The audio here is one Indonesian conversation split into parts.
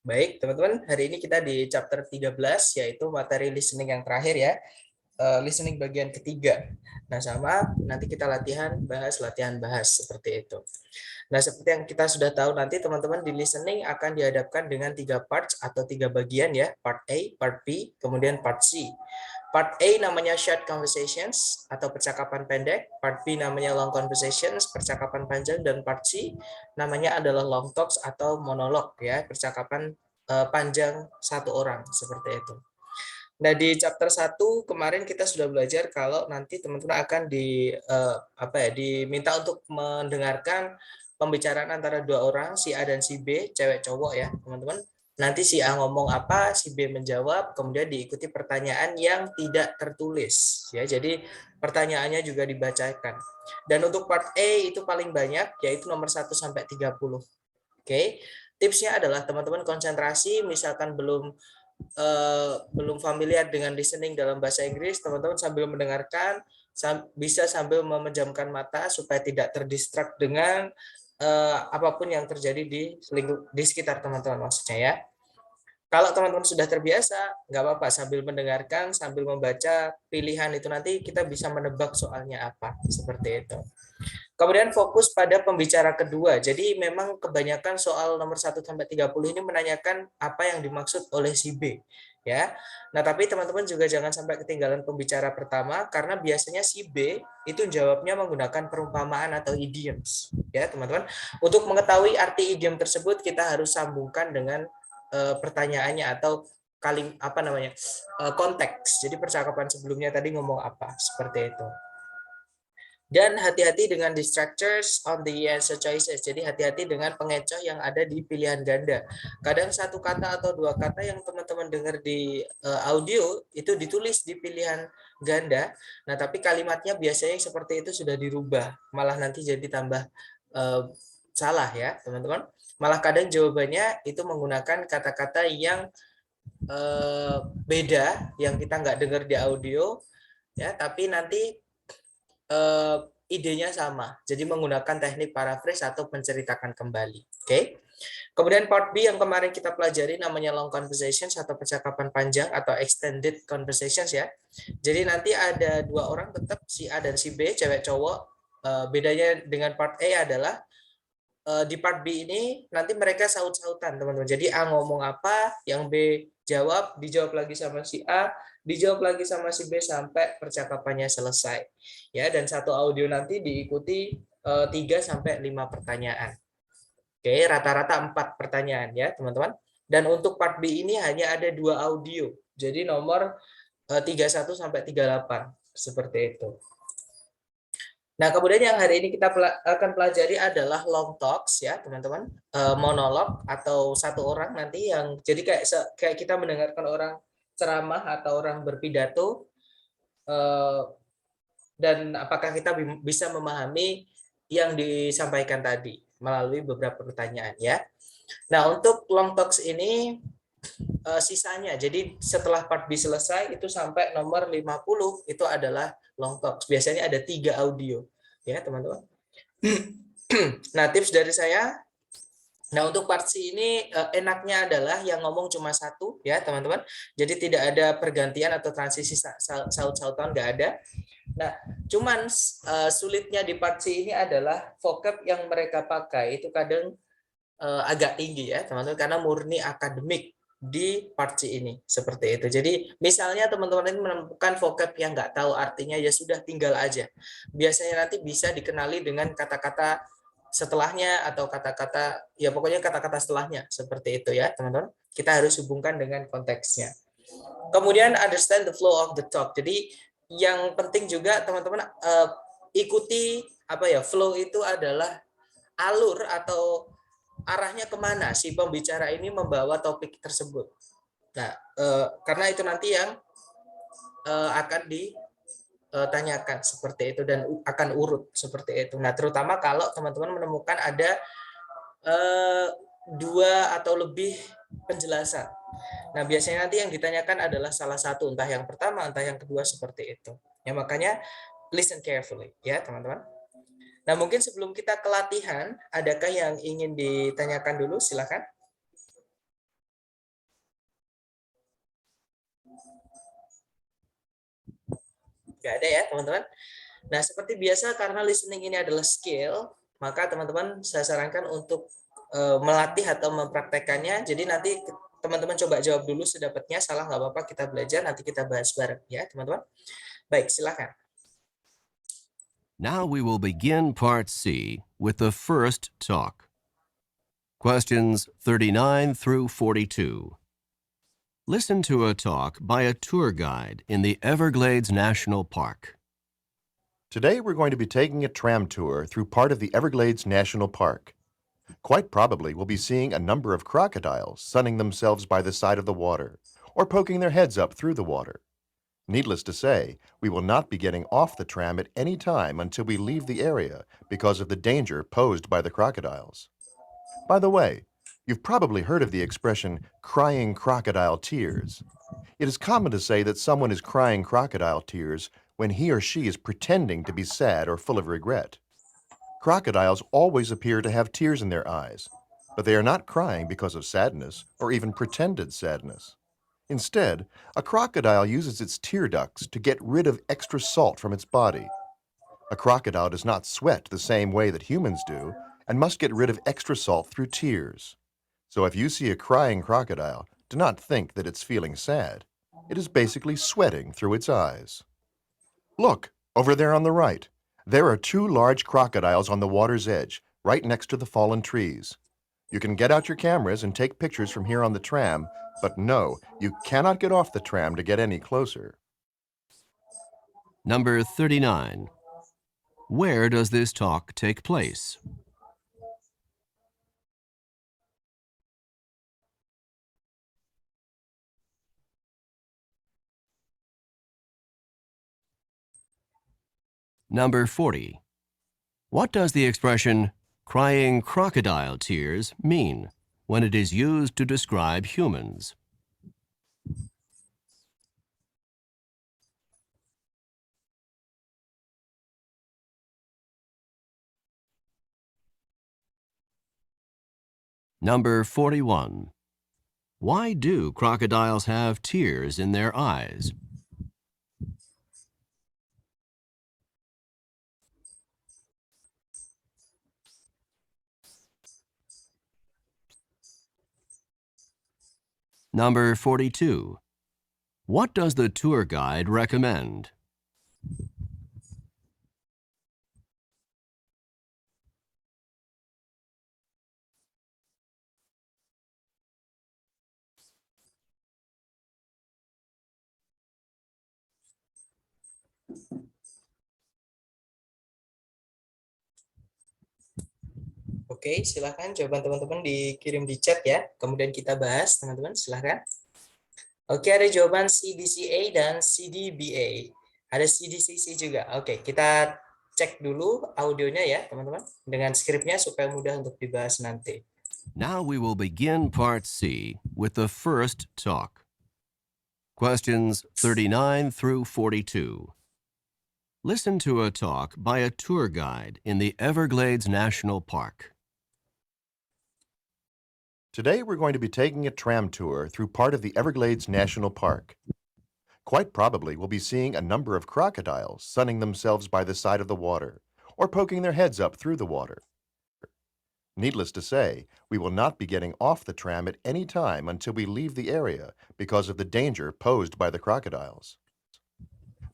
Baik, teman-teman, hari ini kita di chapter 13, yaitu materi listening yang terakhir ya. Listening bagian ketiga. Nah, sama nanti kita latihan bahas seperti itu. Nah, seperti yang kita sudah tahu nanti teman-teman di listening akan dihadapkan dengan 3 parts atau 3 bagian ya. Part A, Part B, kemudian Part C. Part A namanya short conversations atau percakapan pendek, Part B namanya long conversations, percakapan panjang, dan Part C namanya adalah long talks atau monolog ya, percakapan panjang satu orang seperti itu. Nah, di chapter 1 kemarin kita sudah belajar kalau nanti teman-teman akan diminta untuk mendengarkan pembicaraan antara dua orang, si A dan si B, cewek cowok ya, teman-teman. Nanti si A ngomong apa, si B menjawab, kemudian diikuti pertanyaan yang tidak tertulis ya. Jadi pertanyaannya juga dibacakan. Dan untuk part A itu paling banyak yaitu nomor 1 sampai 30. Oke. Tipsnya adalah teman-teman konsentrasi, misalkan belum familiar dengan listening dalam bahasa Inggris, teman-teman sambil mendengarkan bisa sambil memejamkan mata supaya tidak terdistract dengan apapun yang terjadi di sekitar teman-teman maksudnya ya. Kalau teman-teman sudah terbiasa, nggak apa-apa sambil mendengarkan, sambil membaca pilihan itu nanti kita bisa menebak soalnya apa, seperti itu. Kemudian fokus pada pembicara kedua. Jadi memang kebanyakan soal nomor 1 sampai 30 ini menanyakan apa yang dimaksud oleh si B, ya. Nah, tapi teman-teman juga jangan sampai ketinggalan pembicara pertama karena biasanya si B itu jawabnya menggunakan perumpamaan atau idioms, ya, teman-teman. Untuk mengetahui arti idiom tersebut kita harus sambungkan dengan pertanyaannya atau konteks. Jadi percakapan sebelumnya tadi ngomong apa, seperti itu. Dan hati-hati dengan distractors on the answer choices. Jadi hati-hati dengan pengecoh yang ada di pilihan ganda. Kadang satu kata atau dua kata yang teman-teman dengar di audio itu ditulis di pilihan ganda. Nah, tapi kalimatnya biasanya seperti itu sudah dirubah. Malah nanti jadi tambah salah ya, teman-teman. Malah kadang jawabannya itu menggunakan kata-kata yang beda yang kita nggak dengar di audio ya, tapi nanti idenya sama. Jadi menggunakan teknik paraphrase atau menceritakan kembali. Oke. Kemudian part B yang kemarin kita pelajari namanya long conversations atau percakapan panjang atau extended conversations ya. Jadi nanti ada dua orang tetap si A dan si B, cewek cowok. Bedanya dengan part A adalah di part B ini nanti mereka saut-sautan teman-teman. Jadi A ngomong apa, yang B jawab, dijawab lagi sama si A, dijawab lagi sama si B sampai percakapannya selesai. Ya, dan satu audio nanti diikuti 3 sampai 5 pertanyaan. Oke, rata-rata 4 pertanyaan ya, teman-teman. Dan untuk part B ini hanya ada 2 audio. Jadi nomor 31 sampai 38 seperti itu. Nah, kemudian yang hari ini kita akan pelajari adalah long talks ya, teman-teman. Monolog atau satu orang nanti yang jadi kayak kita mendengarkan orang ceramah atau orang berpidato, dan apakah kita bisa memahami yang disampaikan tadi melalui beberapa pertanyaan ya. Nah, untuk long talks ini sisanya. Jadi setelah part B selesai itu sampai nomor 50 itu adalah long talks. Biasanya ada 3 audio ya, teman-teman. Nah, tips dari saya. Nah, untuk part C ini enaknya adalah yang ngomong cuma satu ya, teman-teman. Jadi tidak ada pergantian atau transisi saut-sautan, nggak ada. Nah, cuman sulitnya di part C ini adalah vocab yang mereka pakai itu kadang agak tinggi ya, teman-teman, karena murni akademik di part C ini seperti itu. Jadi misalnya teman-teman ini menemukan vocab yang nggak tahu artinya, ya sudah tinggal aja. Biasanya nanti bisa dikenali dengan kata-kata setelahnya atau kata-kata ya pokoknya kata-kata setelahnya seperti itu ya, teman-teman. Kita harus hubungkan dengan konteksnya. Kemudian understand the flow of the talk. Jadi yang penting juga teman-teman ikuti flow itu adalah alur atau arahnya kemana si pembicara ini membawa topik tersebut. Nah, karena itu nanti yang akan ditanyakan seperti itu dan akan urut seperti itu. Nah, terutama kalau teman-teman menemukan ada 2 atau lebih penjelasan. Nah, biasanya nanti yang ditanyakan adalah salah satu, entah yang pertama, entah yang kedua, seperti itu. Ya, makanya listen carefully ya, teman-teman. Nah, mungkin sebelum kita ke latihan, adakah yang ingin ditanyakan dulu? Silakan. Nggak ada ya, teman-teman. Nah, seperti biasa karena listening ini adalah skill, maka teman-teman saya sarankan untuk melatih atau mempraktekannya. Jadi nanti teman-teman coba jawab dulu sedapatnya, salah nggak apa-apa, kita belajar, nanti kita bahas bareng ya, teman-teman. Baik, silakan. Now we will begin Part C with the first talk. Questions 39 through 42. Listen to a talk by a tour guide in the Everglades National Park. Today we're going to be taking a tram tour through part of the Everglades National Park. Quite probably we'll be seeing a number of crocodiles sunning themselves by the side of the water or poking their heads up through the water. Needless to say, we will not be getting off the tram at any time until we leave the area because of the danger posed by the crocodiles. By the way, you've probably heard of the expression crying crocodile tears. It is common to say that someone is crying crocodile tears when he or she is pretending to be sad or full of regret. Crocodiles always appear to have tears in their eyes, but they are not crying because of sadness or even pretended sadness. Instead, a crocodile uses its tear ducts to get rid of extra salt from its body. A crocodile does not sweat the same way that humans do and must get rid of extra salt through tears. So if you see a crying crocodile, do not think that it's feeling sad. It is basically sweating through its eyes. Look, over there on the right. There are two large crocodiles on the water's edge, right next to the fallen trees. You can get out your cameras and take pictures from here on the tram, but no, you cannot get off the tram to get any closer. Number 39. Where does this talk take place? Number 40. What does the expression crying crocodile tears mean when it is used to describe humans? Number 41. Why do crocodiles have tears in their eyes? Number 42. What does the tour guide recommend? Oke, silakan jawaban teman-teman dikirim di chat ya. Kemudian kita bahas, teman-teman, silakan. Oke, ada jawaban CDCA dan CDBA. Ada CDCC juga. Oke, kita cek dulu audionya ya, teman-teman, dengan skripnya supaya mudah untuk dibahas nanti. Now we will begin Part C with the first talk. Questions 39 through 42. Listen to a talk by a tour guide in the Everglades National Park. Today we're going to be taking a tram tour through part of the Everglades National Park. Quite probably we'll be seeing a number of crocodiles sunning themselves by the side of the water or poking their heads up through the water. Needless to say, we will not be getting off the tram at any time until we leave the area because of the danger posed by the crocodiles.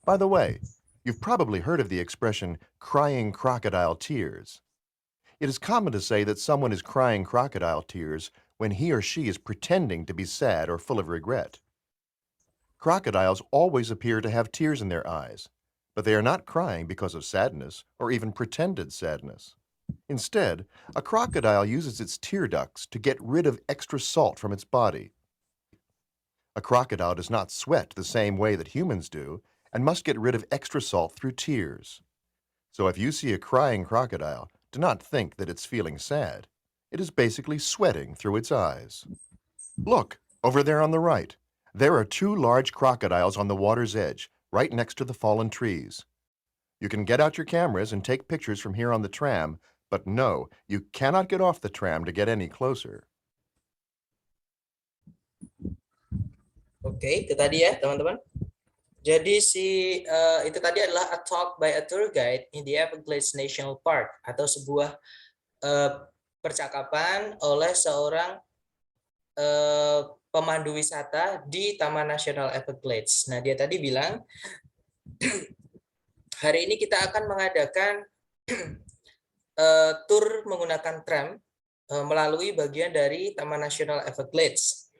By the way, you've probably heard of the expression crying crocodile tears. It is common to say that someone is crying crocodile tears when he or she is pretending to be sad or full of regret. Crocodiles always appear to have tears in their eyes, but they are not crying because of sadness or even pretended sadness. Instead, a crocodile uses its tear ducts to get rid of extra salt from its body. A crocodile does not sweat the same way that humans do and must get rid of extra salt through tears. So if you see a crying crocodile, do not think that it's feeling sad. It is basically sweating through its eyes. Look, over there on the right. There are two large crocodiles on the water's edge, right next to the fallen trees. You can get out your cameras and take pictures from here on the tram, but no, you cannot get off the tram to get any closer. Oke, itu tadi ya, teman-teman. Jadi itu tadi adalah a talk by a tour guide in the Everglades National Park, atau sebuah percakapan oleh seorang pemandu wisata di Taman Nasional Everglades. Nah, dia tadi bilang hari ini kita akan mengadakan tur menggunakan tram melalui bagian dari Taman Nasional Everglades.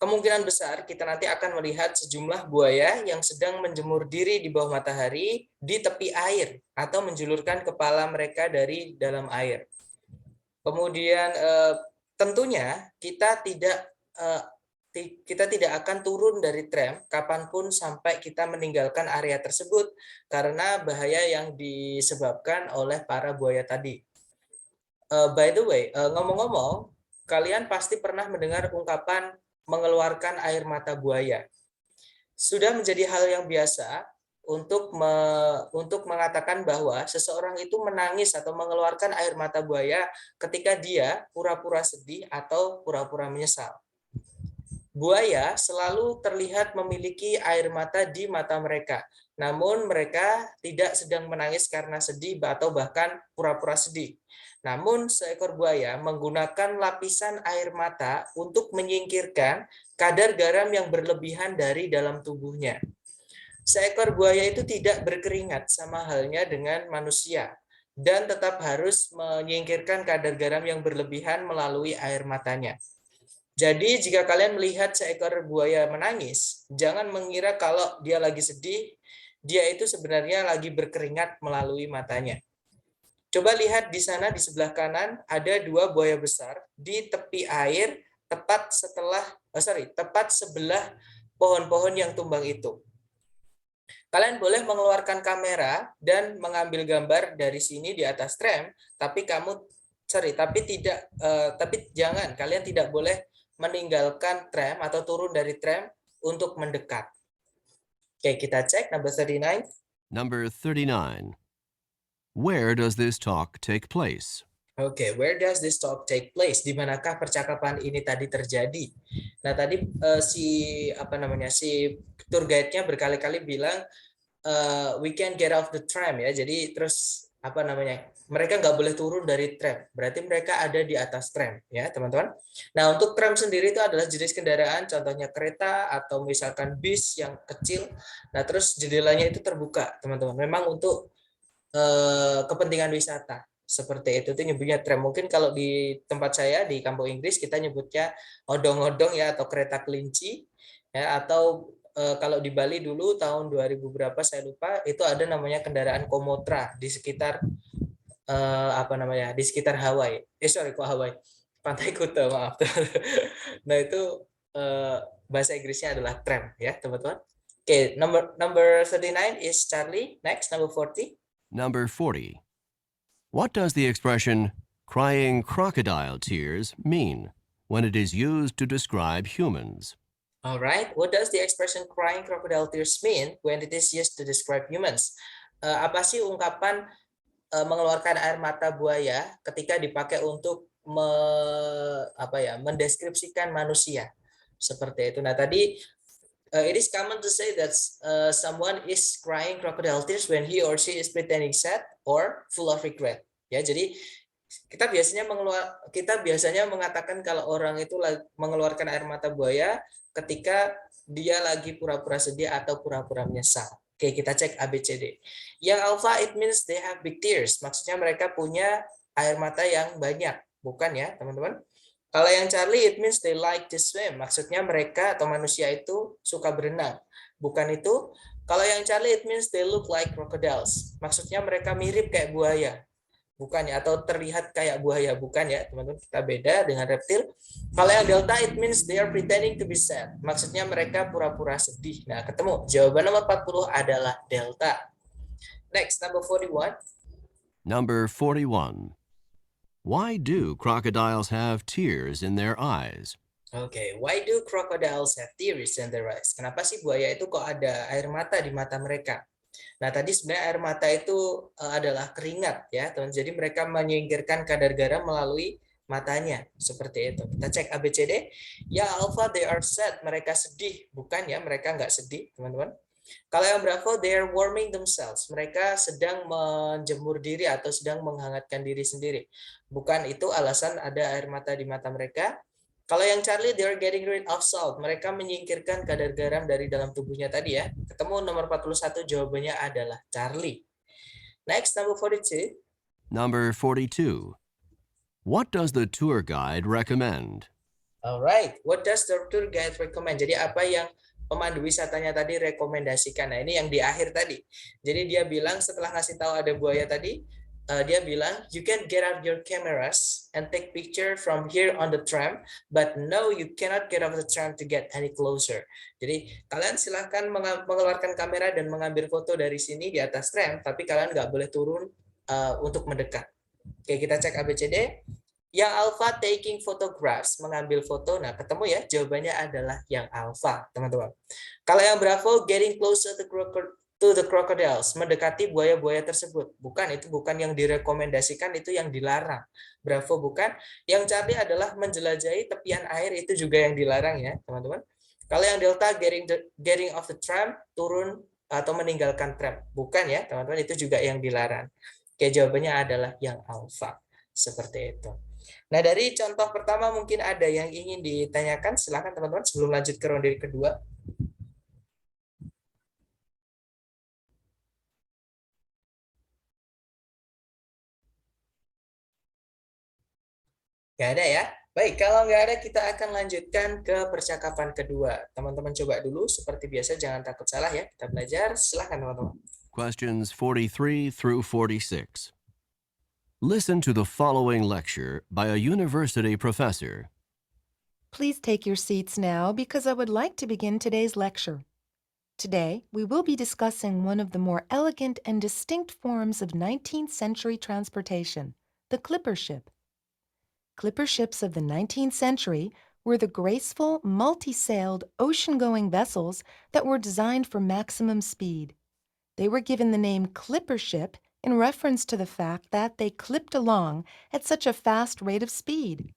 Kemungkinan besar kita nanti akan melihat sejumlah buaya yang sedang menjemur diri di bawah matahari di tepi air atau menjulurkan kepala mereka dari dalam air. Kemudian tentunya kita tidak akan turun dari tram kapanpun sampai kita meninggalkan area tersebut karena bahaya yang disebabkan oleh para buaya tadi. By the way, ngomong-ngomong, kalian pasti pernah mendengar ungkapan mengeluarkan air mata buaya. Sudah menjadi hal yang biasa untuk mengatakan bahwa seseorang itu menangis atau mengeluarkan air mata buaya ketika dia pura-pura sedih atau pura-pura menyesal. Buaya selalu terlihat memiliki air mata di mata mereka, namun mereka tidak sedang menangis karena sedih atau bahkan pura-pura sedih. Namun seekor buaya menggunakan lapisan air mata untuk menyingkirkan kadar garam yang berlebihan dari dalam tubuhnya. Seekor buaya itu tidak berkeringat sama halnya dengan manusia dan tetap harus menyingkirkan kadar garam yang berlebihan melalui air matanya. Jadi jika kalian melihat seekor buaya menangis, jangan mengira kalau dia lagi sedih, dia itu sebenarnya lagi berkeringat melalui matanya. Coba lihat di sana di sebelah kanan ada dua buaya besar di tepi air tepat sebelah pohon-pohon yang tumbang itu. Kalian boleh mengeluarkan kamera dan mengambil gambar dari sini di atas tram, tapi jangan, kalian tidak boleh meninggalkan tram atau turun dari tram untuk mendekat. Oke, kita cek number 39. Number 39. Where does this talk take place? Oke, where does this talk take place? Di manakah percakapan ini tadi terjadi? Nah, tadi si tour guide-nya berkali-kali bilang we can get off the tram ya. Jadi terus mereka nggak boleh turun dari tram. Berarti mereka ada di atas tram ya, teman-teman. Nah, untuk tram sendiri itu adalah jenis kendaraan, contohnya kereta atau misalkan bis yang kecil. Nah, terus jendelanya itu terbuka, teman-teman. Memang untuk kepentingan wisata seperti itu nyebutnya tram. Mungkin kalau di tempat saya di kampung Inggris kita nyebutnya odong-odong ya, atau kereta kelinci ya, atau kalau di Bali dulu tahun 2000 berapa saya lupa, itu ada namanya kendaraan komotra di sekitar di sekitar Hawaii. Hawaii, Pantai Kuta, maaf. Nah, itu bahasa Inggrisnya adalah tram ya, teman-teman. Oke, number 39 is Charlie. Next, number 40. Number 40. What does the expression crying crocodile tears mean when it is used to describe humans? All right. What does the expression crying crocodile tears mean when it is used to describe humans? Apa sih ungkapan mengeluarkan air mata buaya ketika dipakai untuk mendeskripsikan manusia? Seperti itu. Nah, tadi it is common to say that someone is crying crocodile tears when he or she is pretending sad or full of regret. Ya, jadi kita biasanya mengatakan kalau orang itu mengeluarkan air mata buaya ketika dia lagi pura-pura sedih atau pura-pura menyesal. Oke, kita cek ABCD. Yang alpha it means they have big tears. Maksudnya mereka punya air mata yang banyak, bukan ya, teman-teman? Kalau yang Charlie, it means they like to swim. Maksudnya mereka atau manusia itu suka berenang. Bukan itu. Kalau yang Charlie, it means they look like crocodiles. Maksudnya mereka mirip kayak buaya. Bukan ya, atau terlihat kayak buaya. Bukan ya, teman-teman. Kita beda dengan reptil. Kalau yang Delta, it means they are pretending to be sad. Maksudnya mereka pura-pura sedih. Nah, ketemu. Jawaban nomor 40 adalah Delta. Next, number 41. Number 41. Why do crocodiles have tears in their eyes? Oke, why do crocodiles have tears in their eyes? Kenapa sih buaya itu kok ada air mata di mata mereka? Nah, tadi sebenarnya air mata itu adalah keringat ya, teman. Jadi mereka menyingkirkan kadar garam melalui matanya, seperti itu. Kita cek ABCD. Ya, alpha they are sad, mereka sedih. Bukan ya, mereka nggak sedih, teman-teman. Kalau yang Bravo, they are warming themselves. Mereka sedang menjemur diri atau sedang menghangatkan diri sendiri. Bukan itu alasan ada air mata di mata mereka. Kalau yang Charlie, they are getting rid of salt. Mereka menyingkirkan kadar garam dari dalam tubuhnya tadi ya. Ketemu nomor 41, jawabannya adalah Charlie. Next, number 42. Number 42. What does the tour guide recommend? Alright, what does the tour guide recommend? Jadi apa yang pemandu wisatanya tadi rekomendasikan? Nah, ini yang di akhir tadi. Jadi dia bilang setelah ngasih tahu ada buaya tadi, dia bilang, you can get out your cameras and take picture from here on the tram, but no, you cannot get off the tram to get any closer. Jadi kalian silahkan mengeluarkan kamera dan mengambil foto dari sini di atas tram, tapi kalian nggak boleh turun untuk mendekat. Oke, kita cek ABCD. Yang alpha taking photographs, mengambil foto. Nah, ketemu ya, jawabannya adalah yang alpha, teman-teman. Kalau yang bravo, getting closer to the crocodiles, mendekati buaya-buaya tersebut. Bukan, itu bukan yang direkomendasikan, itu yang dilarang. Bravo bukan. Yang Charlie adalah menjelajahi tepian air, itu juga yang dilarang ya, teman-teman. Kalau yang delta, getting off the tram, turun atau meninggalkan tram. Bukan ya, teman-teman, itu juga yang dilarang. Oke, jawabannya adalah yang alpha. Seperti itu. Nah, dari contoh pertama mungkin ada yang ingin ditanyakan. Silakan teman-teman sebelum lanjut ke ronde kedua. Nggak ada ya? Baik, kalau nggak ada kita akan lanjutkan ke percakapan kedua. Teman-teman coba dulu, seperti biasa jangan takut salah ya. Kita belajar, silakan teman-teman. Questions 43 through 46. Listen to the following lecture by a university professor. Please take your seats now because I would like to begin today's lecture. Today, we will be discussing one of the more elegant and distinct forms of 19th century transportation, the clipper ship. Clipper ships of the 19th century were the graceful, multi-sailed, ocean-going vessels that were designed for maximum speed. They were given the name clipper ship in reference to the fact that they clipped along at such a fast rate of speed.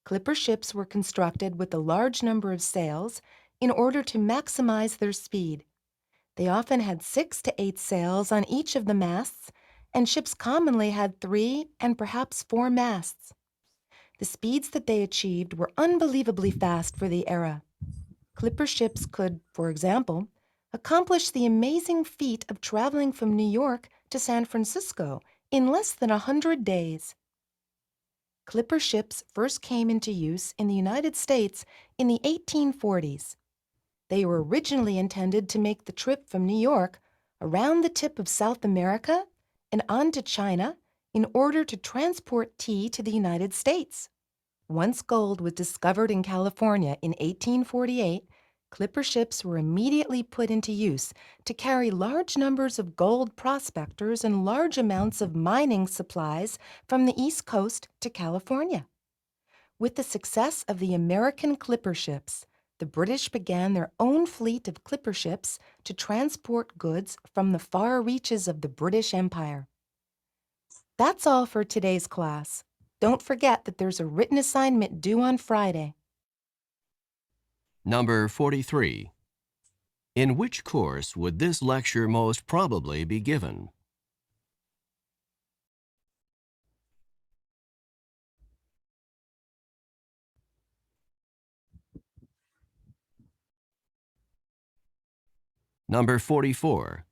Clipper ships were constructed with a large number of sails in order to maximize their speed. They often had 6 to 8 sails on each of the masts, and ships commonly had 3 and perhaps 4 masts. The speeds that they achieved were unbelievably fast for the era. Clipper ships could, for example, accomplish the amazing feat of traveling from New York to San Francisco in less than 100 days. Clipper ships first came into use in the United States in the 1840s. They were originally intended to make the trip from New York around the tip of South America and on to China in order to transport tea to the United States. Once gold was discovered in California in 1848, clipper ships were immediately put into use to carry large numbers of gold prospectors and large amounts of mining supplies from the East Coast to California. With the success of the American clipper ships, the British began their own fleet of clipper ships to transport goods from the far reaches of the British Empire. That's all for today's class. Don't forget that there's a written assignment due on Friday. Number 43. In which course would this lecture most probably be given? Number 44.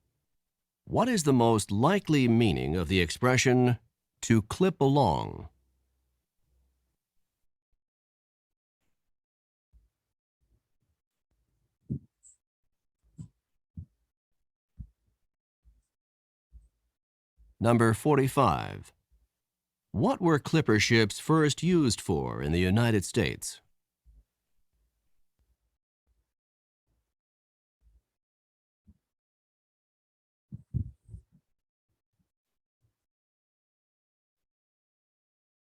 What is the most likely meaning of the expression to clip along? Number 45. What were clipper ships first used for in the United States?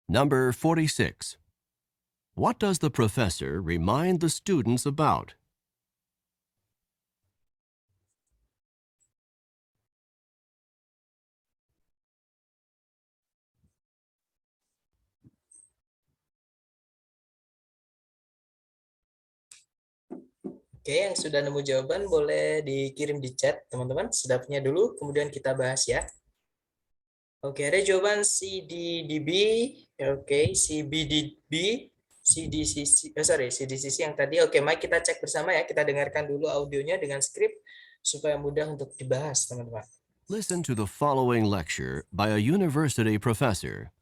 Number 46. What does the professor remind the students about? Oke, yang sudah nemu jawaban boleh dikirim di chat, teman-teman. Sudah punya dulu, kemudian kita bahas ya. Oke, ada jawaban CDDB. Oke, CBDB, CDCC, CDCC yang tadi. Oke, mari kita cek bersama ya. Kita dengarkan dulu audionya dengan skrip supaya mudah untuk dibahas, teman-teman. Listen to the following lecture by a university professor.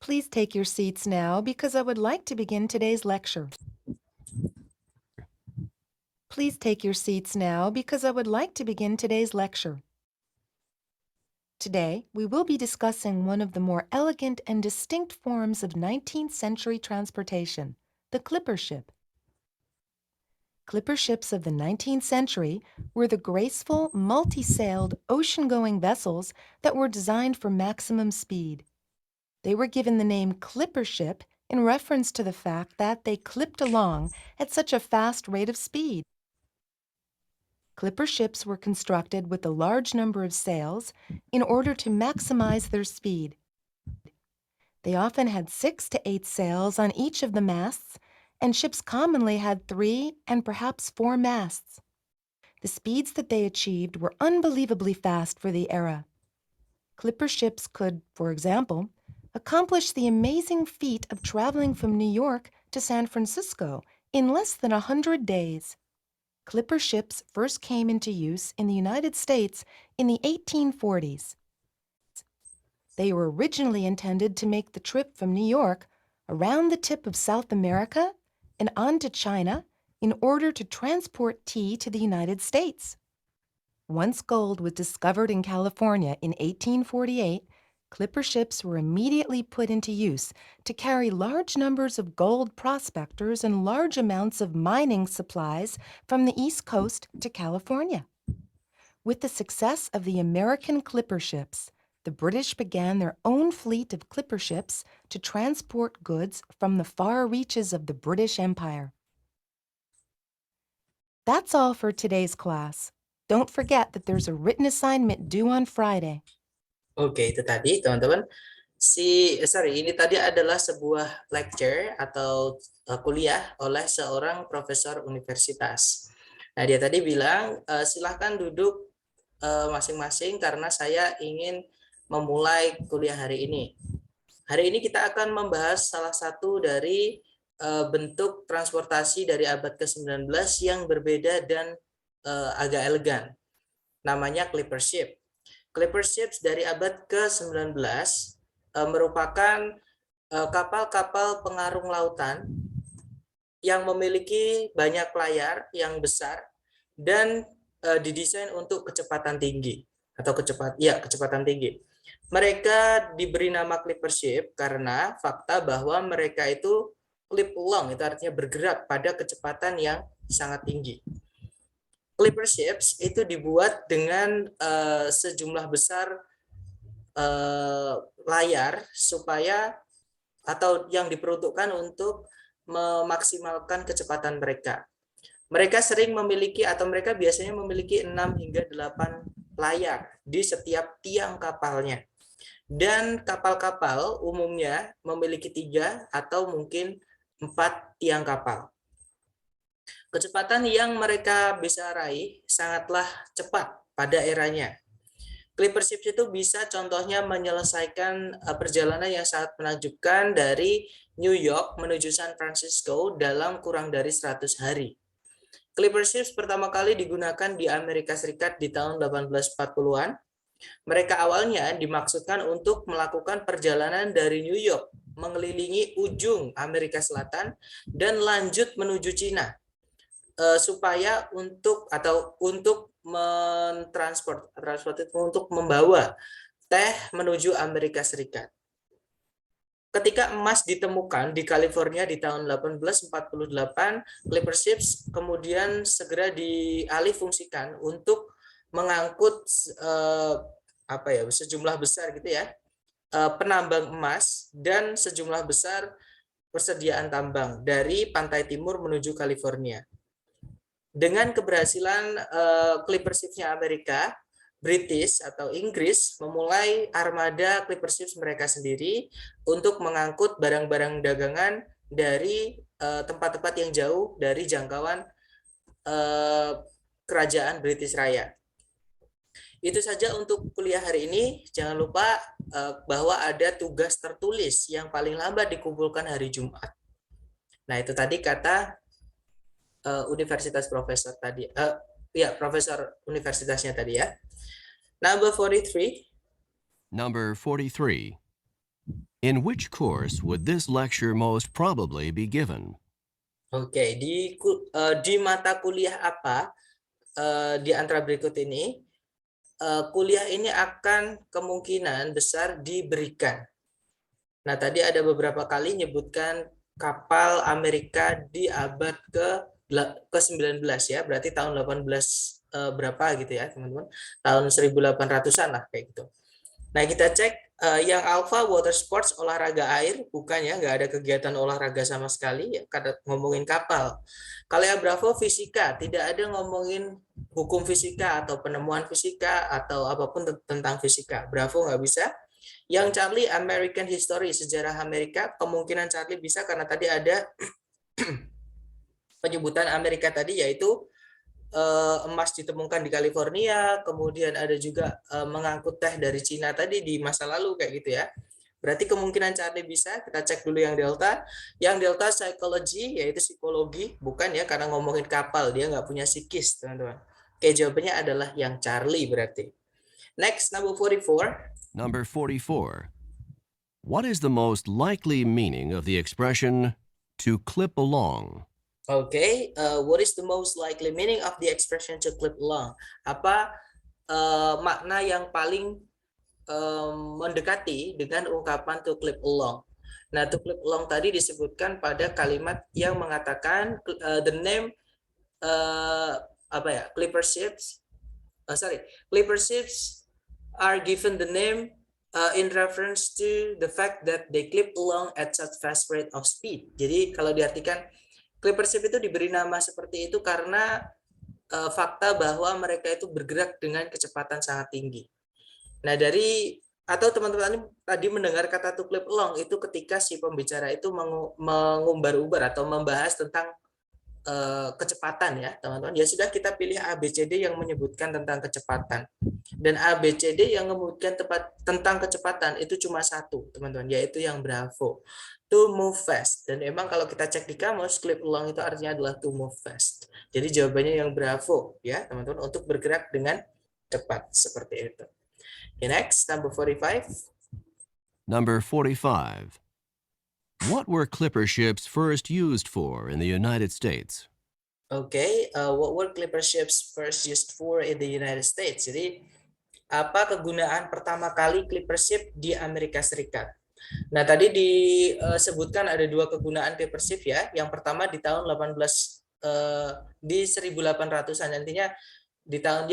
Please take your seats now because I would like to begin today's lecture. Please take your seats now because I would like to begin today's lecture. Today, we will be discussing one of the more elegant and distinct forms of 19th century transportation, the clipper ship. Clipper ships of the 19th century were the graceful, multi-sailed, ocean-going vessels that were designed for maximum speed. They were given the name clipper ship in reference to the fact that they clipped along at such a fast rate of speed. Clipper ships were constructed with a large number of sails in order to maximize their speed. They often had 6 to 8 sails on each of the masts, and ships commonly had 3 and perhaps 4 masts. The speeds that they achieved were unbelievably fast for the era. Clipper ships could, for example, accomplish the amazing feat of traveling from New York to San Francisco in less than 100 days. Clipper ships first came into use in the United States in the 1840s. They were originally intended to make the trip from New York around the tip of South America and on to China in order to transport tea to the United States. Once gold was discovered in California in 1848, clipper ships were immediately put into use to carry large numbers of gold prospectors and large amounts of mining supplies from the East Coast to California. With the success of the American clipper ships, the British began their own fleet of clipper ships to transport goods from the far reaches of the British Empire. That's all for today's class. Don't forget that there's a written assignment due on Friday. Oke, itu tadi, teman-teman. Ini tadi adalah sebuah lecture atau kuliah oleh seorang profesor universitas. Nah, dia tadi bilang, silahkan duduk masing-masing karena saya ingin memulai kuliah hari ini. Hari ini kita akan membahas salah satu dari bentuk transportasi dari abad ke-19 yang berbeda dan agak elegan. Namanya clipper ship. Clipper ships dari abad ke-19 merupakan kapal-kapal pengarung lautan yang memiliki banyak layar yang besar dan didesain untuk kecepatan tinggi atau kecepatan tinggi. Mereka diberi nama clipper ship karena fakta bahwa mereka itu clip along, itu artinya bergerak pada kecepatan yang sangat tinggi. Clipper ships itu dibuat dengan sejumlah besar layar supaya atau yang diperuntukkan untuk memaksimalkan kecepatan mereka. Mereka sering memiliki atau mereka biasanya memiliki 6 hingga 8 layar di setiap tiang kapalnya. Dan kapal-kapal umumnya memiliki 3 atau mungkin 4 tiang kapal. Kecepatan yang mereka bisa raih sangatlah cepat pada eranya. Clipper ships itu bisa contohnya menyelesaikan perjalanan yang sangat menakjubkan dari New York menuju San Francisco dalam kurang dari 100 hari. Clipper ships pertama kali digunakan di Amerika Serikat di tahun 1840-an. Mereka awalnya dimaksudkan untuk melakukan perjalanan dari New York mengelilingi ujung Amerika Selatan dan lanjut menuju Cina supaya untuk untuk membawa teh menuju Amerika Serikat. Ketika emas ditemukan di California di tahun 1848, clipper ships kemudian segera dialihfungsikan untuk mengangkut sejumlah besar gitu ya penambang emas dan sejumlah besar persediaan tambang dari pantai timur menuju California. Dengan keberhasilan clipper ships-nya Amerika, British atau Inggris memulai armada clipper ships mereka sendiri untuk mengangkut barang-barang dagangan dari tempat-tempat yang jauh dari jangkauan eh, kerajaan British Raya. Itu saja untuk kuliah hari ini. Jangan lupa bahwa ada tugas tertulis yang paling lambat dikumpulkan hari Jumat. Nah, itu tadi kata universitas profesor tadi. Ya, profesor universitasnya tadi ya. Number 43. Number 43. In which course would this lecture most probably be given? Oke, di mata kuliah apa di antara berikut ini kuliah ini akan kemungkinan besar diberikan. Nah, tadi ada beberapa kali nyebutkan kapal Amerika di abad ke-19 ya, berarti tahun 18 berapa gitu ya, teman-teman. Tahun 1800-an lah kayak gitu. Nah, kita cek yang alpha water sports olahraga air, bukan ya, nggak ada kegiatan olahraga sama sekali ya, karena ngomongin kapal. Kalau yang Bravo fisika, tidak ada ngomongin hukum fisika atau penemuan fisika atau apapun tentang fisika. Bravo nggak bisa. Yang Charlie American History, sejarah Amerika, kemungkinan Charlie bisa karena tadi ada penyebutan Amerika tadi yaitu emas ditemukan di California, kemudian ada juga mengangkut teh dari Cina tadi di masa lalu kayak gitu ya. Berarti kemungkinan Charlie bisa, kita cek dulu yang delta. Yang delta psychology, yaitu psikologi, bukan ya, karena ngomongin kapal, dia nggak punya psikis, teman-teman. Oke, jawabannya adalah yang Charlie berarti. Next, number 44. Number 44. What is the most likely meaning of the expression to clip along? Okay, what is the most likely meaning of the expression to clip along? Apa makna yang paling mendekati dengan ungkapan to clip along? Nah, to clip along tadi disebutkan pada kalimat yang mengatakan the name clipper ships. Clipper ships are given the name in reference to the fact that they clip along at such fast rate of speed. Jadi kalau diartikan clipper ship itu diberi nama seperti itu karena fakta bahwa mereka itu bergerak dengan kecepatan sangat tinggi. Nah, atau teman-teman tadi mendengar kata to clip along itu ketika si pembicara itu mengumbar-umbar atau membahas tentang kecepatan ya, teman-teman. Ya sudah, kita pilih ABCD yang menyebutkan tentang kecepatan. Dan ABCD yang menyebutkan tentang kecepatan itu cuma satu, teman-teman, yaitu yang Bravo. To move fast. Dan emang kalau kita cek di kamus, clip along itu artinya adalah to move fast. Jadi jawabannya yang Bravo ya, teman-teman, untuk bergerak dengan cepat seperti itu. Okay, next, number 45. Number 45. What were clipper ships first used for in the United States? Okay, what were clipper ships first used for in the United States? Jadi, apa kegunaan pertama kali clipper ship di Amerika Serikat? Nah, tadi disebutkan ada dua kegunaan clipper ship ya. Yang pertama di tahun 1800-an, nantinya di tahun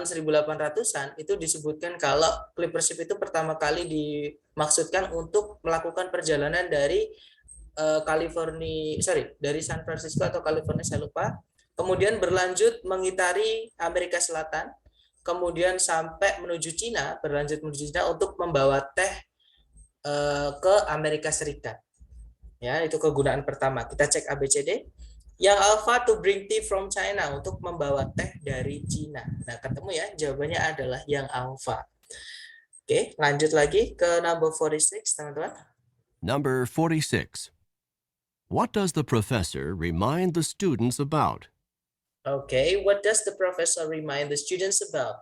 1800-an itu disebutkan kalau clipper ship itu pertama kali dimaksudkan untuk melakukan perjalanan dari dari San Francisco atau California, saya lupa. Kemudian berlanjut mengitari Amerika Selatan, kemudian sampai berlanjut menuju Cina untuk membawa teh ke Amerika Serikat. Ya, itu kegunaan pertama. Kita cek ABCD. Yang alpha to bring tea from China, untuk membawa teh dari Cina. Nah, ketemu ya, jawabannya adalah yang alpha. Oke, lanjut lagi ke number 46, teman-teman. Number 46. What does the professor remind the students about? Okay, what does the professor remind the students about?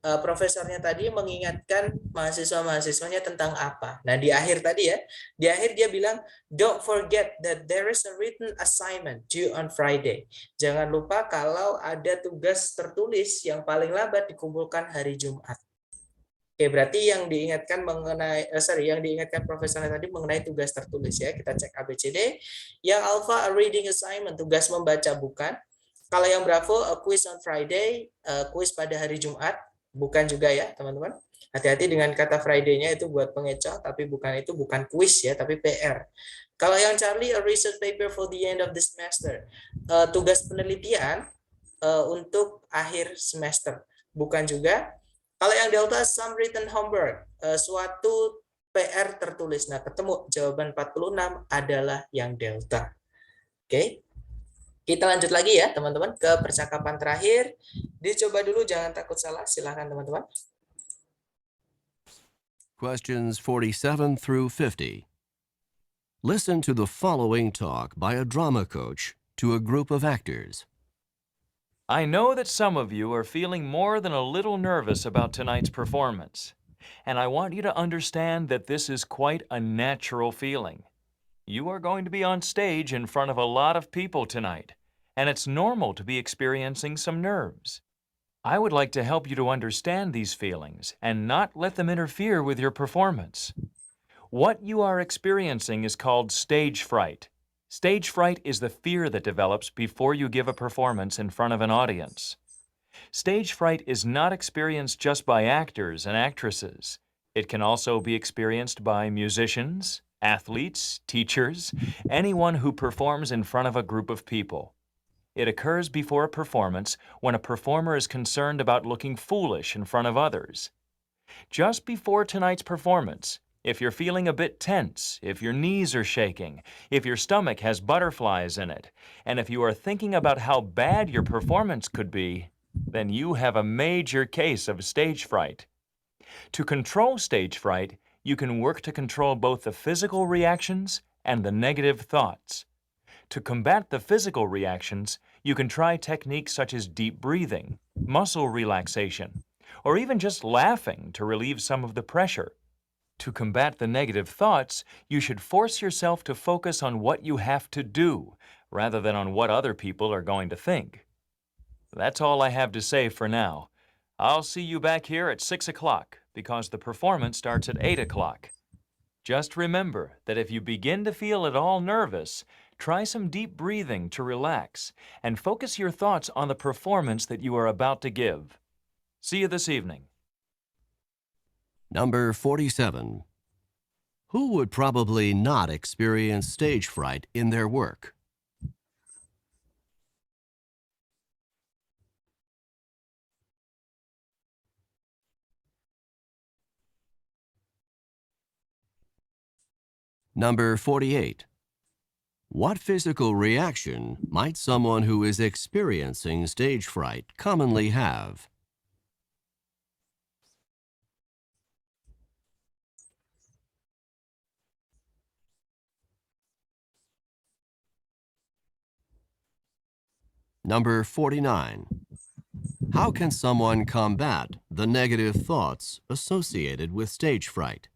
Profesornya tadi mengingatkan mahasiswa-mahasiswanya tentang apa? Nah, di akhir tadi ya, di akhir dia bilang, don't forget that there is a written assignment due on Friday. Jangan lupa kalau ada tugas tertulis yang paling lambat dikumpulkan hari Jumat. Oke, berarti yang diingatkan profesornya tadi mengenai tugas tertulis ya. Kita cek ABCD. Yang alpha, a reading assignment, tugas membaca, bukan. Kalau yang Bravo, a quiz on Friday, quiz pada hari Jumat. Bukan juga ya, teman-teman. Hati-hati dengan kata Friday-nya, itu buat pengecoh, tapi bukan quiz ya, tapi PR. Kalau yang Charlie, a research paper for the end of the semester. Tugas penelitian untuk akhir semester. Bukan juga. Kalau yang Delta, some written homework. Suatu PR tertulis. Nah, ketemu jawaban 46 adalah yang Delta. Oke. Kita lanjut lagi ya teman-teman ke percakapan terakhir. Dicoba dulu, jangan takut salah. Silahkan teman-teman. Questions 47 through 50. Listen to the following talk by a drama coach to a group of actors. I know that some of you are feeling more than a little nervous about tonight's performance, and I want you to understand that this is quite a natural feeling. You are going to be on stage in front of a lot of people tonight, and it's normal to be experiencing some nerves. I would like to help you to understand these feelings and not let them interfere with your performance. What you are experiencing is called stage fright. Stage fright is the fear that develops before you give a performance in front of an audience. Stage fright is not experienced just by actors and actresses. It can also be experienced by musicians, athletes, teachers, anyone who performs in front of a group of people. It occurs before a performance when a performer is concerned about looking foolish in front of others. Just before tonight's performance, if you're feeling a bit tense, if your knees are shaking, if your stomach has butterflies in it, and if you are thinking about how bad your performance could be, then you have a major case of stage fright. To control stage fright, you can work to control both the physical reactions and the negative thoughts. To combat the physical reactions, you can try techniques such as deep breathing, muscle relaxation, or even just laughing to relieve some of the pressure. To combat the negative thoughts, you should force yourself to focus on what you have to do, rather than on what other people are going to think. That's all I have to say for now. I'll see you back here at 6 o'clock, because the performance starts at 8 o'clock. Just remember that if you begin to feel at all nervous, try some deep breathing to relax and focus your thoughts on the performance that you are about to give. See you this evening. Number 47. Who would probably not experience stage fright in their work? Number 48. What physical reaction might someone who is experiencing stage fright commonly have? Number 49. How can someone combat the negative thoughts associated with stage fright?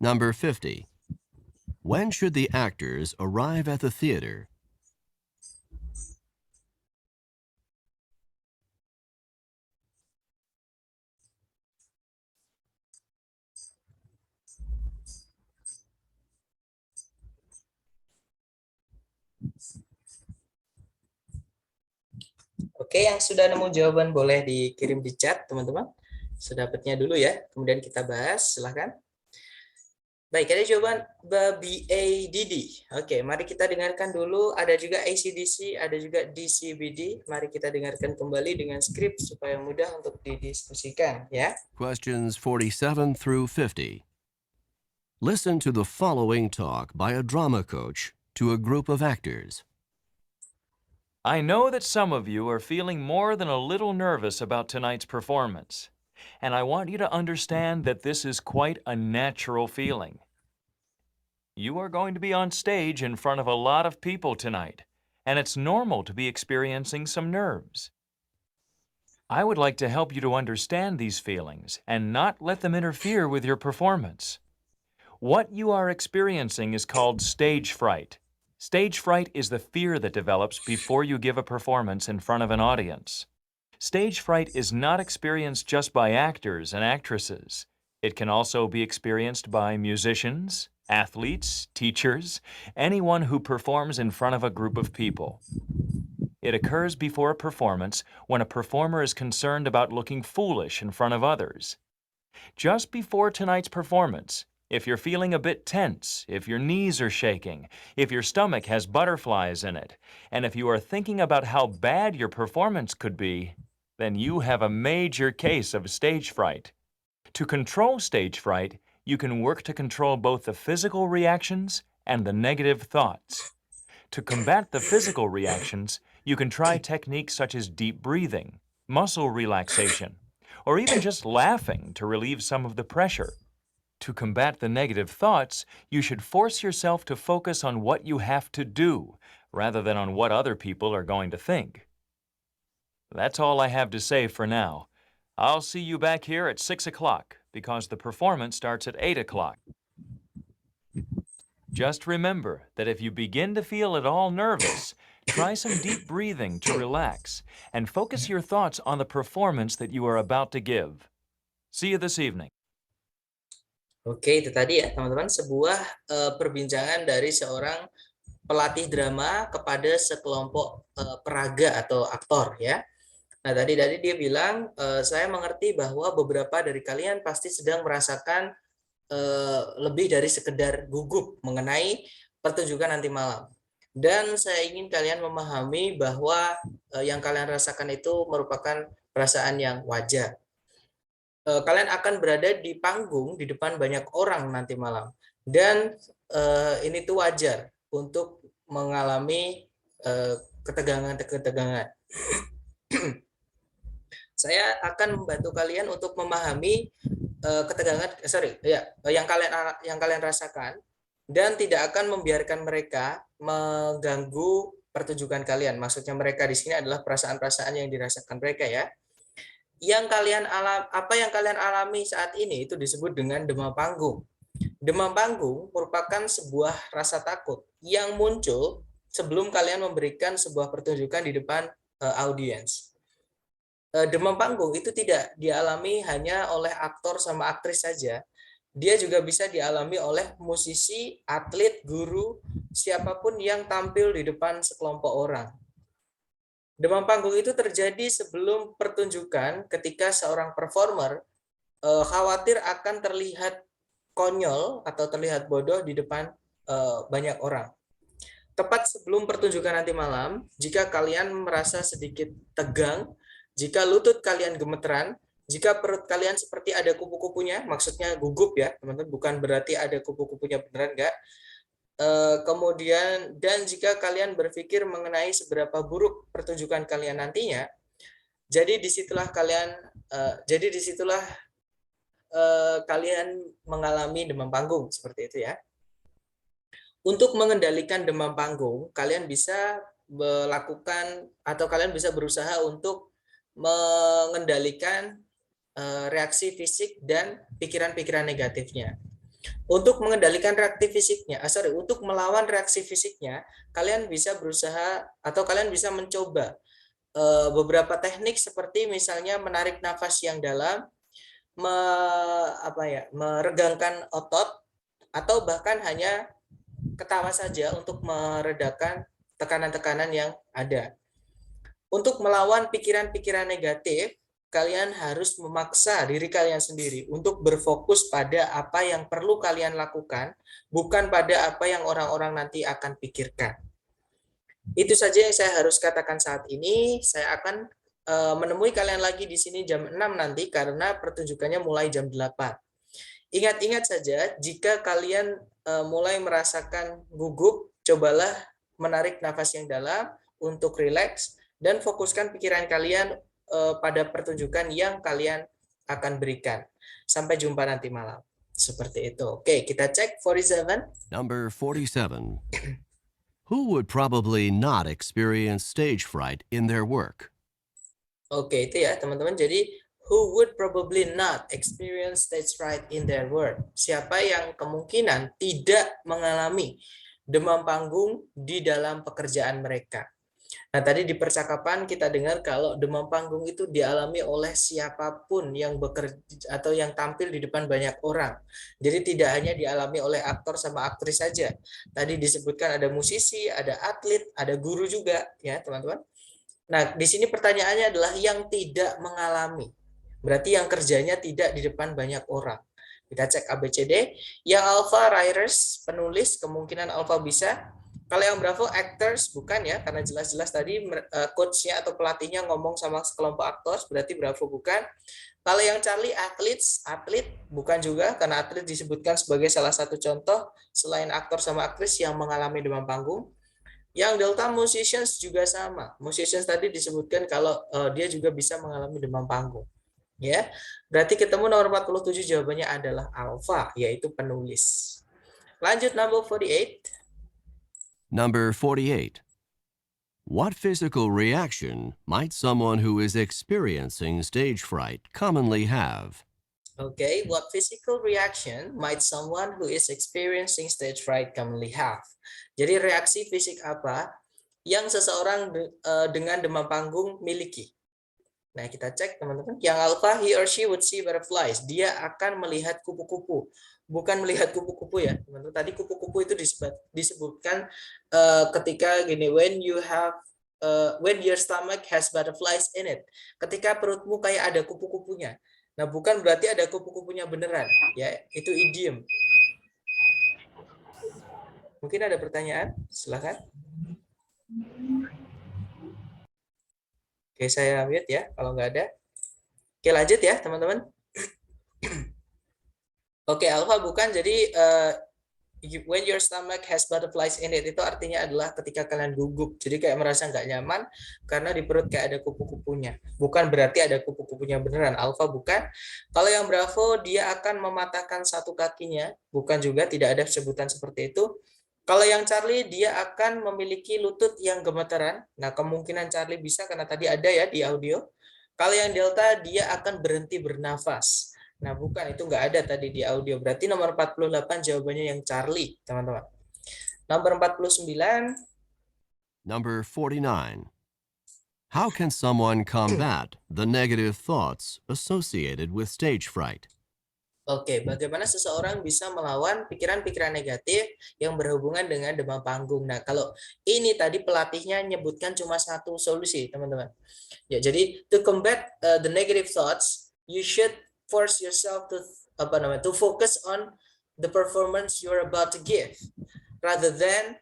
Number 50. When should the actors arrive at the theater? Oke, yang sudah nemu jawaban boleh dikirim di chat, teman-teman. Sedapatnya dulu ya, kemudian kita bahas, silahkan. Baik, ada jawaban BADD. Oke, mari kita dengarkan dulu. Ada juga ACDC, ada juga DCBD. Mari kita dengarkan kembali dengan skrip supaya mudah untuk didiskusikan ya. Questions 47 through 50. Listen to the following talk by a drama coach to a group of actors. I know that some of you are feeling more than a little nervous about tonight's performance, and I want you to understand that this is quite a natural feeling. You are going to be on stage in front of a lot of people tonight, and it's normal to be experiencing some nerves. I would like to help you to understand these feelings and not let them interfere with your performance. What you are experiencing is called stage fright. Stage fright is the fear that develops before you give a performance in front of an audience. Stage fright is not experienced just by actors and actresses. It can also be experienced by musicians, athletes, teachers, anyone who performs in front of a group of people. It occurs before a performance when a performer is concerned about looking foolish in front of others. Just before tonight's performance, if you're feeling a bit tense, if your knees are shaking, if your stomach has butterflies in it, and if you are thinking about how bad your performance could be, then you have a major case of stage fright. To control stage fright, you can work to control both the physical reactions and the negative thoughts. To combat the physical reactions, you can try techniques such as deep breathing, muscle relaxation, or even just laughing to relieve some of the pressure. To combat the negative thoughts, you should force yourself to focus on what you have to do, rather than on what other people are going to think. That's all I have to say for now. I'll see you back here at 6 o'clock because the performance starts at 8 o'clock. Just remember that if you begin to feel at all nervous, try some deep breathing to relax and focus your thoughts on the performance that you are about to give. See you this evening. Oke, itu tadi ya teman-teman, sebuah perbincangan dari seorang pelatih drama kepada sekelompok peraga atau aktor ya. Nah, tadi dia bilang, saya mengerti bahwa beberapa dari kalian pasti sedang merasakan lebih dari sekedar gugup mengenai pertunjukan nanti malam. Dan saya ingin kalian memahami bahwa yang kalian rasakan itu merupakan perasaan yang wajar. Kalian akan berada di panggung di depan banyak orang nanti malam. Dan ini tuh wajar untuk mengalami ketegangan-ketegangan. Saya akan membantu kalian untuk memahami yang kalian rasakan dan tidak akan membiarkan mereka mengganggu pertunjukan kalian. Maksudnya mereka di sini adalah perasaan-perasaan yang dirasakan mereka ya. Apa yang kalian alami saat ini itu disebut dengan demam panggung. Demam panggung merupakan sebuah rasa takut yang muncul sebelum kalian memberikan sebuah pertunjukan di depan audiens. Demam panggung itu tidak dialami hanya oleh aktor sama aktris saja. Dia juga bisa dialami oleh musisi, atlet, guru, siapapun yang tampil di depan sekelompok orang. Demam panggung itu terjadi sebelum pertunjukan ketika seorang performer khawatir akan terlihat konyol atau terlihat bodoh di depan banyak orang. Tepat sebelum pertunjukan nanti malam, jika kalian merasa sedikit tegang, jika lutut kalian gemeteran, jika perut kalian seperti ada kupu-kupunya, maksudnya gugup ya, teman-teman, bukan berarti ada kupu-kupunya beneran enggak. Kemudian dan jika kalian berpikir mengenai seberapa buruk pertunjukan kalian nantinya, jadi disitulah kalian mengalami demam panggung seperti itu ya. Untuk mengendalikan demam panggung, kalian bisa melakukan atau kalian bisa berusaha untuk mengendalikan reaksi fisik dan pikiran-pikiran negatifnya. Untuk mengendalikan untuk melawan reaksi fisiknya, kalian bisa berusaha atau kalian bisa mencoba beberapa teknik seperti misalnya menarik nafas yang dalam, meregangkan otot, atau bahkan hanya ketawa saja untuk meredakan tekanan-tekanan yang ada. Untuk melawan pikiran-pikiran negatif, kalian harus memaksa diri kalian sendiri untuk berfokus pada apa yang perlu kalian lakukan, bukan pada apa yang orang-orang nanti akan pikirkan. Itu saja yang saya harus katakan saat ini. Saya akan menemui kalian lagi di sini jam 6 nanti karena pertunjukannya mulai jam 8. Ingat-ingat saja, jika kalian mulai merasakan gugup, cobalah menarik nafas yang dalam untuk rileks dan fokuskan pikiran kalian pada pertunjukan yang kalian akan berikan. Sampai jumpa nanti malam. Seperti itu. Oke, kita cek 47. Number 47. Who would probably not experience stage fright in their work? Oke, itu ya teman-teman. Jadi, who would probably not experience stage fright in their work? Siapa yang kemungkinan tidak mengalami demam panggung di dalam pekerjaan mereka? Nah, tadi di percakapan kita dengar kalau demam panggung itu dialami oleh siapapun yang bekerja atau yang tampil di depan banyak orang. Jadi tidak hanya dialami oleh aktor sama aktris saja. Tadi disebutkan ada musisi, ada atlet, ada guru juga, ya teman-teman. Nah, di sini pertanyaannya adalah yang tidak mengalami. Berarti yang kerjanya tidak di depan banyak orang. Kita cek ABCD. Yang alpha writers, penulis, kemungkinan alpha bisa. Kalau yang Bravo actors bukan ya, karena jelas-jelas tadi coachnya atau pelatihnya ngomong sama sekelompok aktor, berarti Bravo bukan. Kalau yang Charlie athletes, atlet bukan juga, karena atlet disebutkan sebagai salah satu contoh selain aktor sama aktris yang mengalami demam panggung. Yang Delta musicians juga sama. Musicians tadi disebutkan kalau dia juga bisa mengalami demam panggung. Ya, berarti ketemu nomor 47 jawabannya adalah alpha, yaitu penulis. Lanjut number 48. Number 48. What physical reaction might someone who is experiencing stage fright commonly have? Okay, what physical reaction might someone who is experiencing stage fright commonly have? Jadi reaksi fisik apa yang seseorang dengan demam panggung miliki? Nah, kita cek teman-teman. Yang alpha, he or she would see butterflies. Dia akan melihat kupu-kupu. Bukan melihat kupu-kupu ya, teman-teman. Tadi kupu-kupu itu disebutkan ketika gini, when your stomach has butterflies in it. Ketika perutmu kayak ada kupu-kupunya. Nah, bukan berarti ada kupu-kupunya beneran, ya. Itu idiom. Mungkin ada pertanyaan? Silakan. Oke, saya mute ya kalau nggak ada. Oke, lanjut ya teman-teman. Oke, alpha bukan. Jadi when your stomach has butterflies in it itu artinya adalah ketika kalian gugup. Jadi kayak merasa nggak nyaman karena di perut kayak ada kupu-kupunya. Bukan berarti ada kupu-kupunya beneran. Alpha bukan. Kalau yang Bravo dia akan mematahkan satu kakinya. Bukan juga, tidak ada sebutan seperti itu. Kalau yang Charlie, dia akan memiliki lutut yang gemeteran. Nah, kemungkinan Charlie bisa karena tadi ada ya di audio. Kalau yang Delta, dia akan berhenti bernafas. Nah, bukan, itu nggak ada tadi di audio. Berarti nomor 48 jawabannya yang Charlie, teman-teman. Nomor 49. Number 49. How can someone combat the negative thoughts associated with stage fright? Oke, bagaimana seseorang bisa melawan pikiran-pikiran negatif yang berhubungan dengan demam panggung? Nah, kalau ini tadi pelatihnya nyebutkan cuma satu solusi, teman-teman. Ya, jadi to combat the negative thoughts, you should force yourself to focus on the performance you're about to give, rather than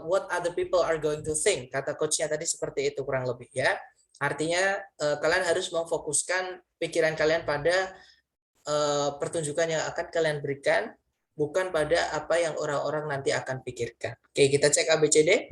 what other people are going to think. Kata coachnya tadi seperti itu kurang lebih ya. Artinya kalian harus memfokuskan pikiran kalian pada pertunjukan yang akan kalian berikan, bukan pada apa yang orang-orang nanti akan pikirkan. Oke, kita cek ABCD.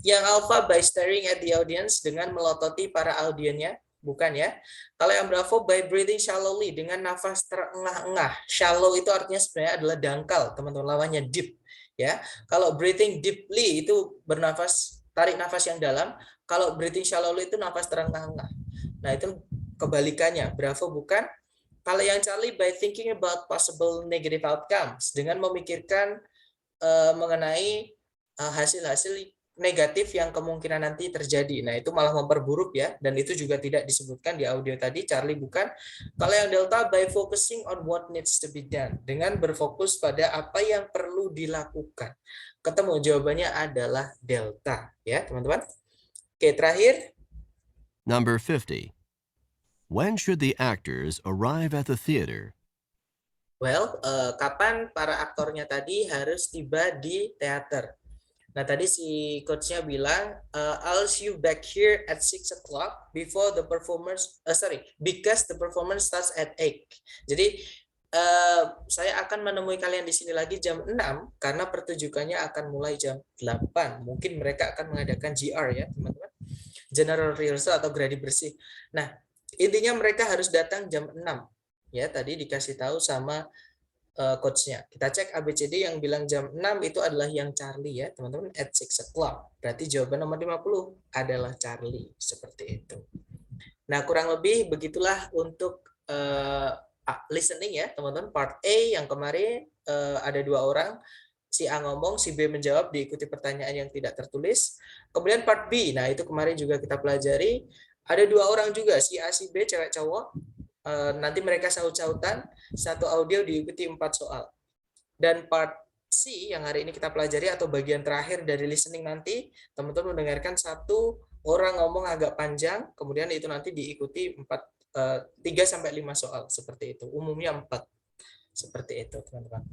Yang alpha by staring at the audience, dengan melototi para audiennya, bukan ya. Kalau yang Bravo by breathing shallowly, dengan nafas terengah-engah. Shallow itu artinya sebenarnya adalah dangkal, teman-teman, lawannya deep ya. Kalau breathing deeply itu bernafas, tarik nafas yang dalam. Kalau breathing shallowly itu nafas terengah-engah. Nah, itu kebalikannya. Bravo bukan. Kalau yang Charlie by thinking about possible negative outcomes, dengan memikirkan mengenai hasil-hasil negatif yang kemungkinan nanti terjadi. Nah, itu malah memperburuk ya, dan itu juga tidak disebutkan di audio tadi. Charlie bukan. Kalau yang Delta by focusing on what needs to be done, dengan berfokus pada apa yang perlu dilakukan. Ketemu jawabannya adalah Delta ya, teman-teman. Oke, terakhir. Number 50. When should the actors arrive at the theater? Well, kapan para aktornya tadi harus tiba di teater? Nah, tadi si coachnya bilang, I'll see you back here at 6 o'clock before the performance, because the performance starts at 8. Jadi, saya akan menemui kalian di sini lagi jam 6, karena pertunjukannya akan mulai jam 8. Mungkin mereka akan mengadakan GR ya, teman-teman. General Rehearsal atau gladi bersih. Nah, intinya mereka harus datang jam 6. Ya, tadi dikasih tahu sama coachnya. Kita cek ABCD, yang bilang jam 6 itu adalah yang Charlie ya, teman-teman, at 6 o'clock. Berarti jawaban nomor 50 adalah Charlie, seperti itu. Nah, kurang lebih begitulah untuk listening ya, teman-teman. Part A yang kemarin ada 2 orang. Si A ngomong, si B menjawab, diikuti pertanyaan yang tidak tertulis. Kemudian part B, nah itu kemarin juga kita pelajari. Ada 2 orang juga, si A, si B, cewek cowok. Nanti mereka saut-sautan, satu audio diikuti 4 soal. Dan part C yang hari ini kita pelajari atau bagian terakhir dari listening nanti, teman-teman mendengarkan satu orang ngomong agak panjang, kemudian itu nanti diikuti 3-5 soal seperti itu. Umumnya 4. Seperti itu, teman-teman.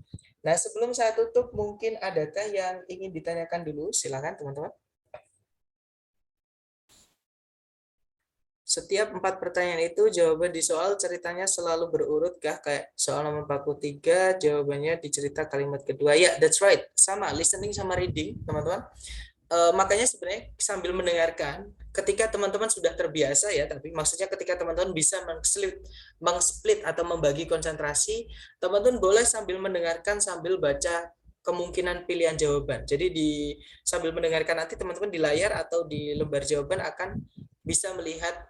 Nah, sebelum saya tutup, mungkin adakah yang ingin ditanyakan dulu? Silakan teman-teman. Setiap 4 pertanyaan itu jawaban di soal ceritanya selalu berurut kah? Kayak soal nomor 43, jawabannya di cerita kalimat kedua. Ya, that's right. Sama, listening sama reading, teman-teman. Makanya sebenarnya sambil mendengarkan, ketika teman-teman sudah terbiasa ya, tapi maksudnya ketika teman-teman bisa mengsplit atau membagi konsentrasi, teman-teman boleh sambil mendengarkan sambil baca kemungkinan pilihan jawaban. Jadi sambil mendengarkan nanti teman-teman di layar atau di lembar jawaban akan bisa melihat,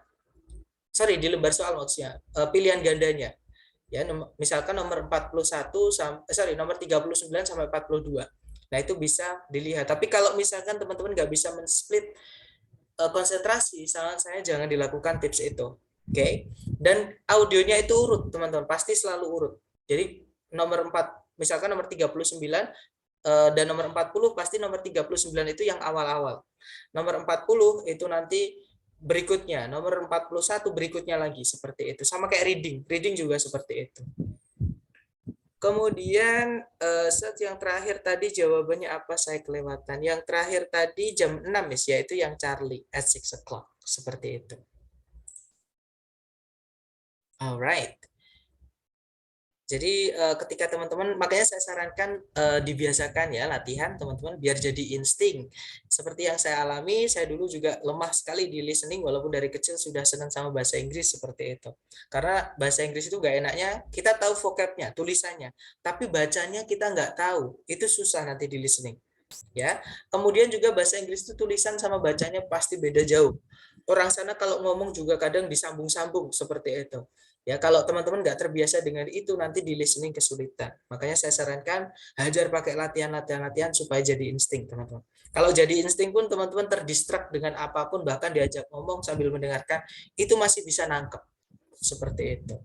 di lembar soal maksudnya, pilihan gandanya. Ya, misalkan nomor 41 nomor 39 sampai 42. Nah, itu bisa dilihat. Tapi kalau misalkan teman-teman nggak bisa men-split konsentrasi, saran saya jangan dilakukan tips itu. Oke. Dan audionya itu urut, teman-teman. Pasti selalu urut. Jadi nomor 4, misalkan nomor 39 dan nomor 40, pasti nomor 39 itu yang awal-awal. Nomor 40 itu nanti berikutnya, nomor 41 berikutnya lagi, seperti itu. Sama kayak reading juga seperti itu. Kemudian set yang terakhir tadi jawabannya apa, saya kelewatan. Yang terakhir tadi jam 6, yaitu yang Charlie at 6 o'clock, seperti itu. Alright. Jadi ketika teman-teman, makanya saya sarankan dibiasakan ya latihan teman-teman biar jadi insting. Seperti yang saya alami, saya dulu juga lemah sekali di listening walaupun dari kecil sudah senang sama bahasa Inggris seperti itu. Karena bahasa Inggris itu nggak enaknya, kita tahu vocabnya, tulisannya, tapi bacanya kita nggak tahu. Itu susah nanti di listening. Ya. Kemudian juga bahasa Inggris itu tulisan sama bacanya pasti beda jauh. Orang sana kalau ngomong juga kadang disambung-sambung seperti itu. Ya, kalau teman-teman nggak terbiasa dengan itu, nanti di listening kesulitan. Makanya saya sarankan hajar pakai latihan supaya jadi insting, teman-teman. Kalau jadi insting pun teman-teman terdistract dengan apapun, bahkan diajak ngomong sambil mendengarkan, itu masih bisa nangkep. Seperti itu.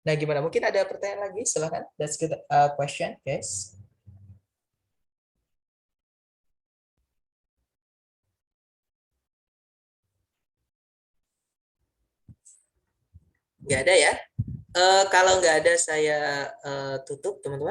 Nah, gimana? Mungkin ada pertanyaan lagi? Silahkan. That's good question, guys. Nggak ada ya? Kalau nggak ada, saya tutup, teman-teman.